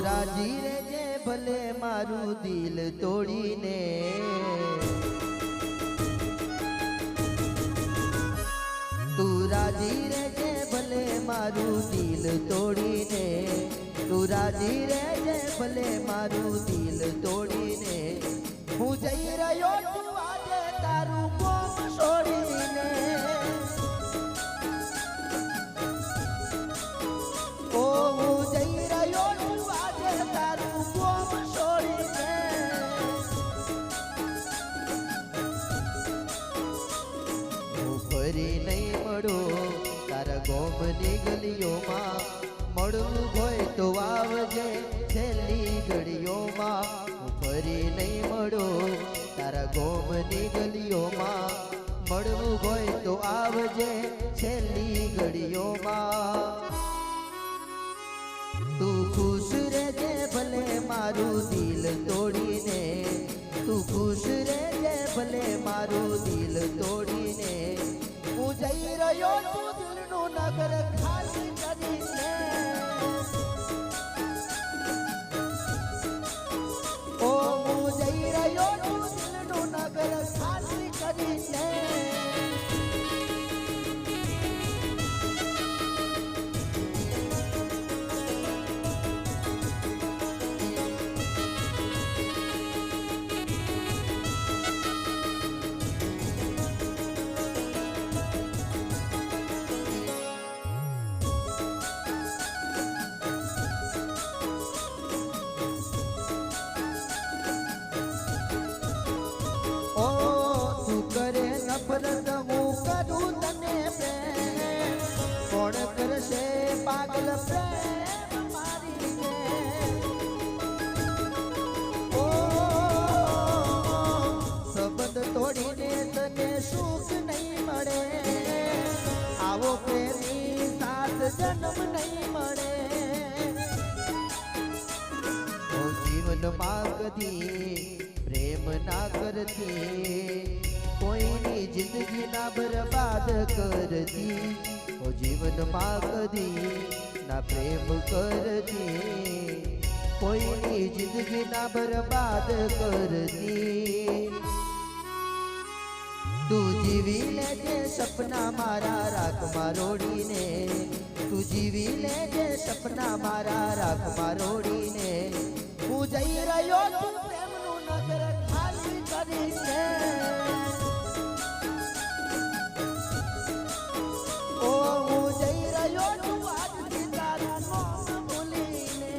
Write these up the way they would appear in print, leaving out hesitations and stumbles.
રાજી રેજે ભલે મારું દિલ તોડીને, તું રાજી રેજે ભલે મારું દિલ તોડીને, તું રાજી રેજે ભલે મારું દિલ તોડીને, હું જઈ રહ્યો છું આજે તારું કોમ છોડીને, ઓ હું જઈ રહ્યો છું આજે તારું કોમ છોડીને, હું ફરી નહીં મળું તારા ગોમની ગલીઓમાં, મળવું હોય તો આવજે છેલ્લી ઘડીઓમાં, હું ફરી નહીં મળું તારા ગોમની ગલીઓમાં, મળવું હોય તો આવજે છેલ્લી ઘડીઓમાં, તું ખુશ રહેજે ભલે મારું દિલ તોડીને, તું ખુશ રહેજે ભલે મારું દિલ તોડીને, હું જઈ રહ્યો છું દિલનું નગર ખાલી કરીને, ઓ હું જઈ રહ્યો છું દિલનું નગર ખાલી કરીને, કરે નફરત હું કરું તને પ્રેમ, કોણ કરશે પાગલ પ્રેમ મારીને, ઓ સંબંધ તોડીને તને સુખ નહીં મળે, આવો પ્રેમી સાત જન્મ નહીં મળે, જીવનમાં કદી પ્રેમ ના કરતી, કોઈની જિંદગી ના બરબાદ કરતી, ઓ જીવનમાં કદી ના પ્રેમ કરતી, કોઈની જિંદગી ના બરબાદ કરતી, તું જીવી લેજે સપના મારા રાખમાં રોડીને, તું જીવી લેજે સપના મારા રાખમાં રોડીને, હું જઈ રહ્યો છું પ્રેમનું નગર ખાલી કરીને, ઓ હું જઈ રહ્યો છું આજથી તારું નામ ભૂલીને,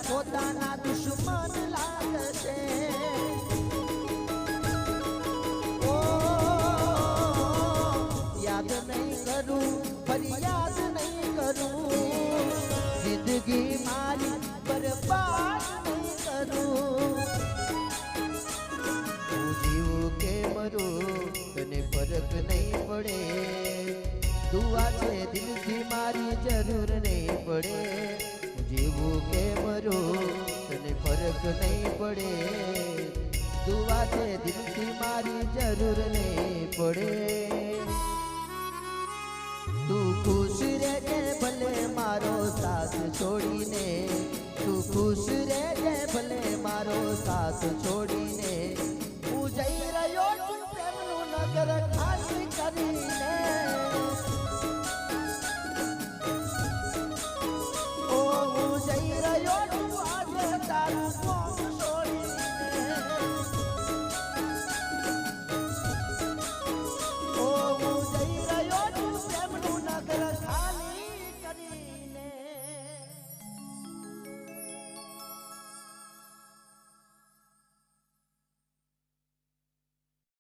પોતાના દુશ્મન લાગશે, ઓ યાદ નહીં કરું ફરિયાદ નહીં કરું, જિંદગી મારી બરબાદ નહીં કરું, હું જીવું કે મરું તને ફરક નહીં પડે, દુઆ છે દિલથી મારી જરૂર નહીં પડે, જીવું કે મરું તને ફરક નહીં પડે, દુઆ છે દિલથી મારી જરૂર નહીં પડે, તું ખુશ રહેજે ભલે મારો સાથ છોડીને, તું ખુશ રહેજે ભલે મારો સાથ છોડી